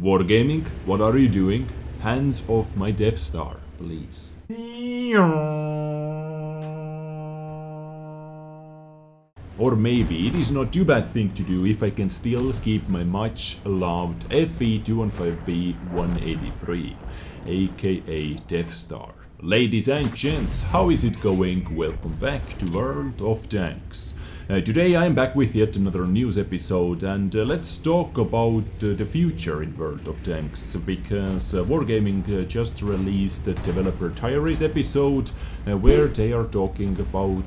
WarGaming, what are you doing? Hands off my Deathstar, please. Or maybe it is not too bad thing to do if I can still keep my much loved FV215b 183, aka Deathstar. Ladies and gents, how is it going? Welcome back to World of Tanks. Today I am back with yet another news episode, and let's talk about the future in World of Tanks, because WarGaming just released the developer diaries episode where they are talking about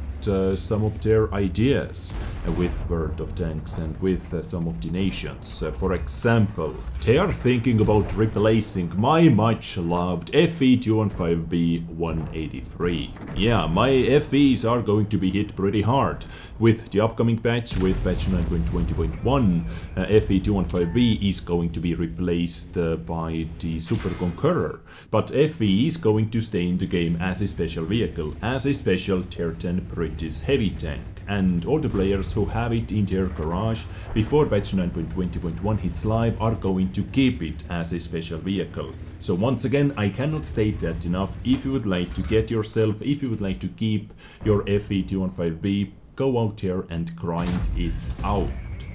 some of their ideas with World of Tanks and with some of the nations. For example, they are thinking about replacing my much loved FV215b 183. Yeah, my FVs are going to be hit pretty hard with the upcoming patch, with patch 9.20.1. FV215b is going to be replaced by the Super Conqueror, but FV is going to stay in the game as a special vehicle, as a special tier 10 British heavy tank, and all the players who have it in their garage before patch 9.20.1 hits live are going to keep it as a special vehicle. So once again, I cannot state that enough. If you would like to get yourself, if you would like to keep your FV215b, go out here and grind it out.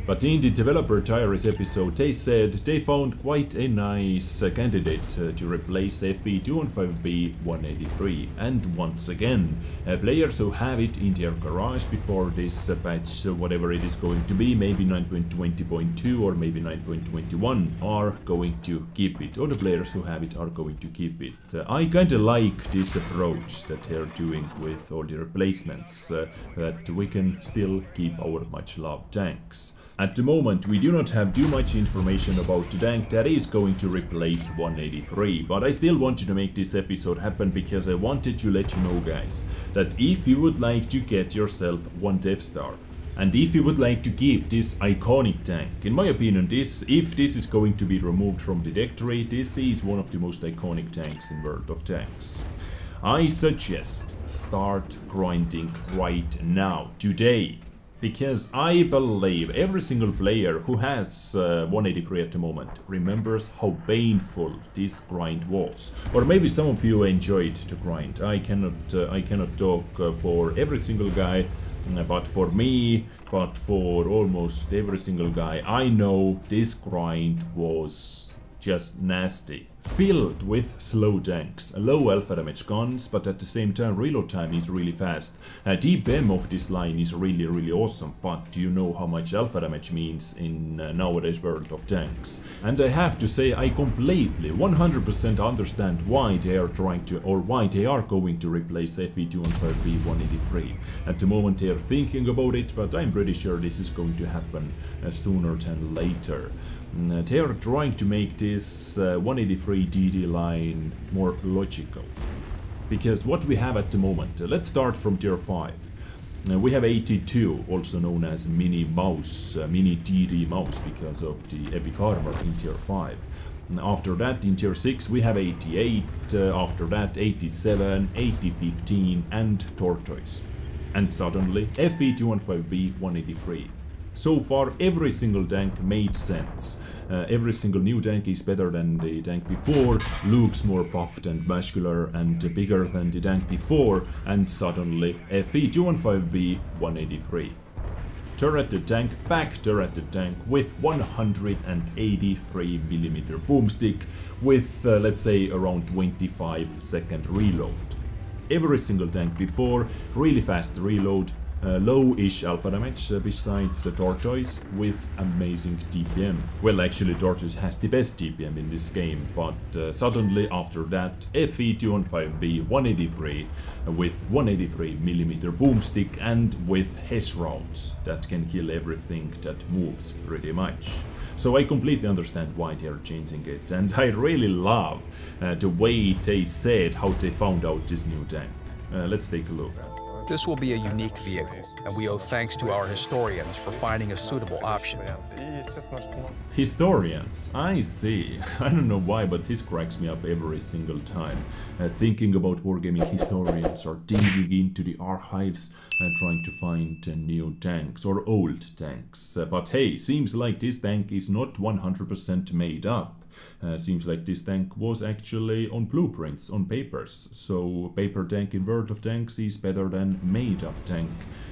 But in the developer diaries episode, they said they found quite a nice candidate to replace FV215b 183. And once again, players who have it in their garage before this patch, whatever it is going to be, maybe 9.20.2 or maybe 9.21, are going to keep it. Or the players who have it are going to keep it. I kinda like this approach that they're doing with all the replacements, that we can still keep our much loved tanks. At the moment, we do not have too much information about the tank that is going to replace 183, but I still wanted to make this episode happen because I wanted to let you know, guys, that if you would like to get yourself one Deathstar, and if you would like to keep this iconic tank, in my opinion, if this is going to be removed from the deck tree, this is one of the most iconic tanks in World of Tanks. I suggest start grinding right now, today. Because I believe every single player who has 183 at the moment remembers how painful this grind was. Or maybe some of you enjoyed the grind. I cannot talk for every single guy, but for me, but for almost every single guy, I know this grind was just nasty. Filled with slow tanks, low alpha damage guns, but at the same time reload time is really fast. DPM of this line is really awesome, but do you know how much alpha damage means in nowadays World of Tanks? And I have to say, I completely 100% understand why they are trying to, or why they are going to replace FV215b 183. At the moment they are thinking about it, but I'm pretty sure this is going to happen sooner than later. They are trying to make this 183 DD line more logical. Because what we have at the moment, let's start from tier 5. We have 82, also known as mini mouse, mini DD mouse, because of the epic armor in tier 5. After that, in tier 6 we have 88, after that 87, 8015 and tortoise. And suddenly FV215b 183. So far, every single tank made sense. Every single new tank is better than the tank before, looks more buffed and muscular and bigger than the tank before, and suddenly FV215b 183. Turreted tank, back turreted tank with 183mm boomstick with, let's say, around 25-second reload. Every single tank before, really fast reload, low-ish alpha damage besides the tortoise with amazing DPM. Well, actually tortoise has the best DPM in this game, but suddenly after that FV215b 183 with 183mm boomstick and with HES rounds that can kill everything that moves pretty much. So I completely understand why they are changing it, and I really love the way they said how they found out this new tank. Let's take a look. This will be a unique vehicle, and we owe thanks to our historians for finding a suitable option. Historians, I see. I don't know why, but this cracks me up every single time. Thinking about WarGaming historians or digging into the archives and trying to find new tanks or old tanks. But hey, seems like this tank is not 100% made up. Seems like this tank was actually on blueprints, on papers. So paper tank in World of Tanks is better than made up tank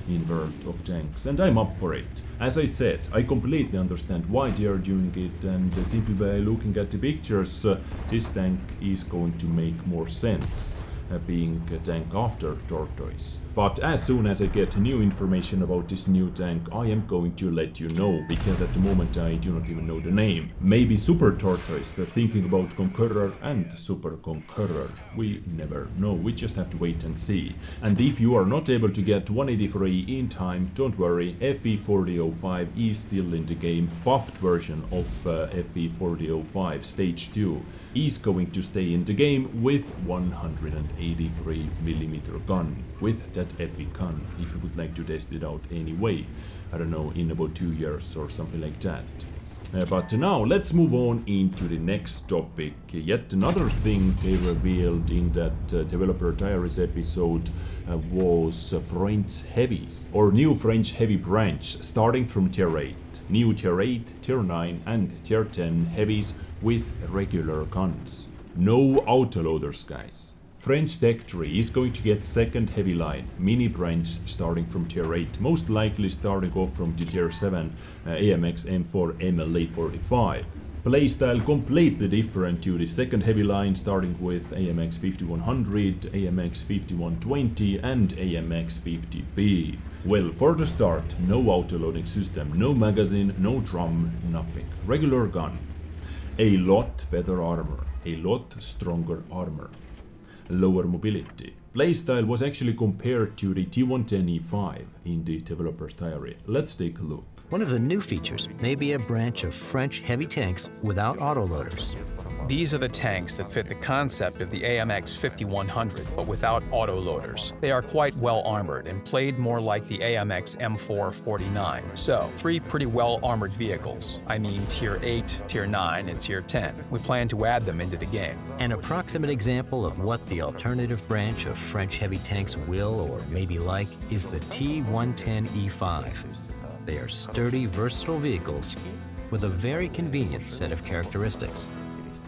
in World of Tanks, and I'm up for it. As I said, I completely understand why they are doing it, and simply by looking at the pictures, this tank is going to make more sense. Being a tank after Tortoise. But as soon as I get new information about this new tank, I am going to let you know, because at the moment I do not even know the name. Maybe Super Tortoise, thinking about Conqueror and Super Conqueror. We never know, we just have to wait and see. And if you are not able to get 183 in time, don't worry, FV4005 is still in the game. Buffed version of FV4005 Stage 2 is going to stay in the game with 183mm gun, with that epic gun, if you would like to test it out anyway. I don't know, in about 2 years or something like that. But now let's move on into the next topic. Yet another thing they revealed in that Developer Diaries episode was French Heavies, or new French Heavy branch starting from Tier 8. New Tier 8, Tier 9 and Tier 10 Heavies with regular guns. No autoloaders, guys. French Tech Tree is going to get second heavy line, mini branch starting from Tier 8, most likely starting off from the Tier 7 AMX M4 MLA 45. Playstyle completely different to the second heavy line, starting with AMX 5100, AMX 5120 and AMX 50B. Well, for the start, no autoloading system, no magazine, no drum, nothing. Regular gun. A lot better armor, a lot stronger armor. Lower mobility. Playstyle was actually compared to the T110E5 in the developer's diary. Let's take a look. One of the new features may be a branch of French heavy tanks without autoloaders. These are the tanks that fit the concept of the AMX 5100, but without autoloaders. They are quite well armored and played more like the AMX M4 49. So, 3 pretty well armored vehicles. I mean Tier 8, Tier 9, and Tier 10. We plan to add them into the game. An approximate example of what the alternative branch of French heavy tanks will or may be like is the T110E5. They are sturdy, versatile vehicles with a very convenient set of characteristics.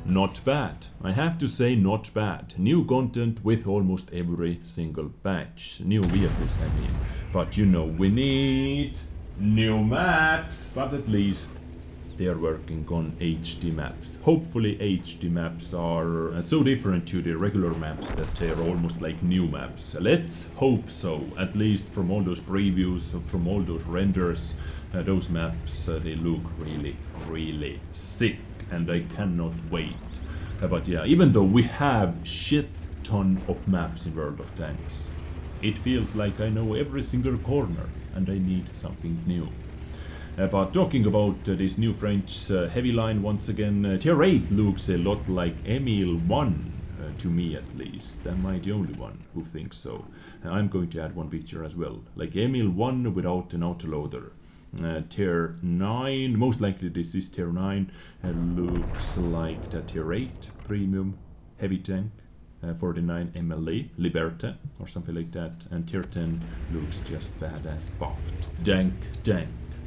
Not bad. I have to say not bad. New content with almost every single patch. New vehicles, I mean. But you know, we need new maps. But at least they are working on HD maps. Hopefully HD maps are so different to the regular maps that they are almost like new maps. Let's hope so. At least from all those previews, from all those renders, those maps, they look really, really sick. And I cannot wait. But yeah, even though we have shit ton of maps in World of Tanks, it feels like I know every single corner and I need something new. But talking about this new French heavy line once again, Tier 8 looks a lot like Emile 1, to me at least. Am I the only one who thinks so? I'm going to add one picture as well, like Emile 1 without an autoloader. Tier 9, most likely this is Tier 9, looks like the Tier 8 premium heavy tank, 49 MLA, Liberté or something like that, and Tier 10 looks just badass buffed. Dank,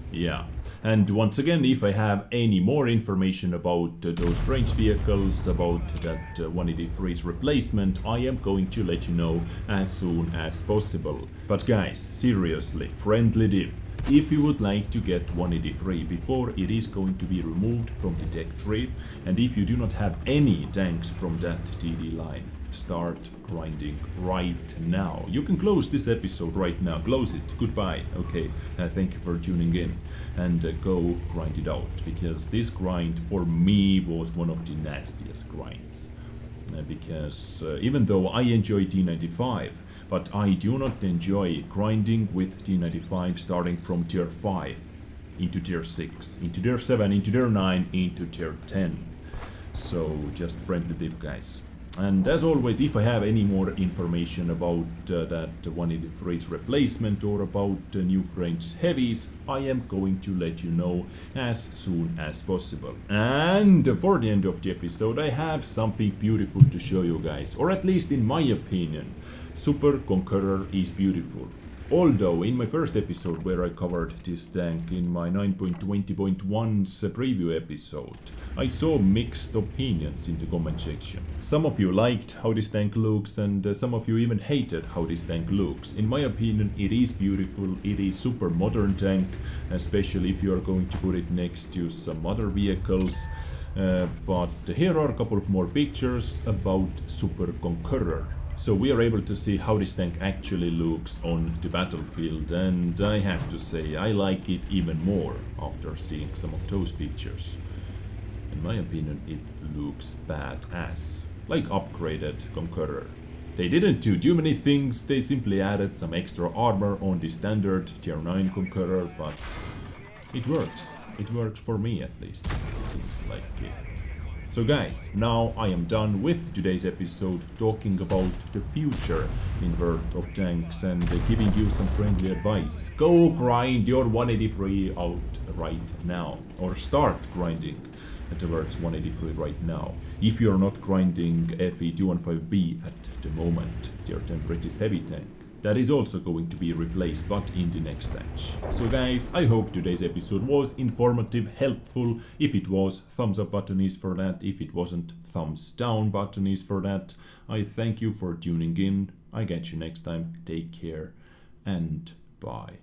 yeah. And once again, if I have any more information about those French vehicles, about that 183's replacement, I am going to let you know as soon as possible. But guys, seriously, friendly dip. If you would like to get 183 before it is going to be removed from the tech tree, and if you do not have any tanks from that TD line, start grinding right now. You can close this episode right now. Close it. Goodbye. Okay. Thank you for tuning in, and go grind it out, because this grind for me was one of the nastiest grinds. Because even though I enjoy D95, but I do not enjoy grinding with D95 starting from Tier 5 into Tier 6, into Tier 7, into Tier 9, into Tier 10. So just friendly dip, guys. And as always, if I have any more information about that 183's replacement or about new French heavies, I am going to let you know as soon as possible. And for the end of the episode, I have something beautiful to show you guys, or at least in my opinion. Super Conqueror is beautiful. Although in my first episode where I covered this tank in my 9.20.1's preview episode, I saw mixed opinions in the comment section. Some of you liked how this tank looks and some of you even hated how this tank looks. In my opinion, it is beautiful, it is super modern tank, especially if you are going to put it next to some other vehicles. But here are a couple of more pictures about Super Conqueror. So we are able to see how this tank actually looks on the battlefield, and I have to say I like it even more after seeing some of those pictures. In my opinion, it looks badass, like upgraded Conqueror. They didn't do too many things, they simply added some extra armor on the standard tier 9 Conqueror, but it works. It works for me at least, seems like it. So guys, now I am done with today's episode talking about the future in World of Tanks and giving you some friendly advice. Go grind your 183 out right now, or start grinding towards 183 right now. If you're not grinding FV215b at the moment, tier 10 British heavy tank. That is also going to be replaced, but in the next patch. So guys, I hope today's episode was informative, helpful. If it was, thumbs up button is for that. If it wasn't, thumbs down button is for that. I thank you for tuning in. I catch you next time. Take care and bye.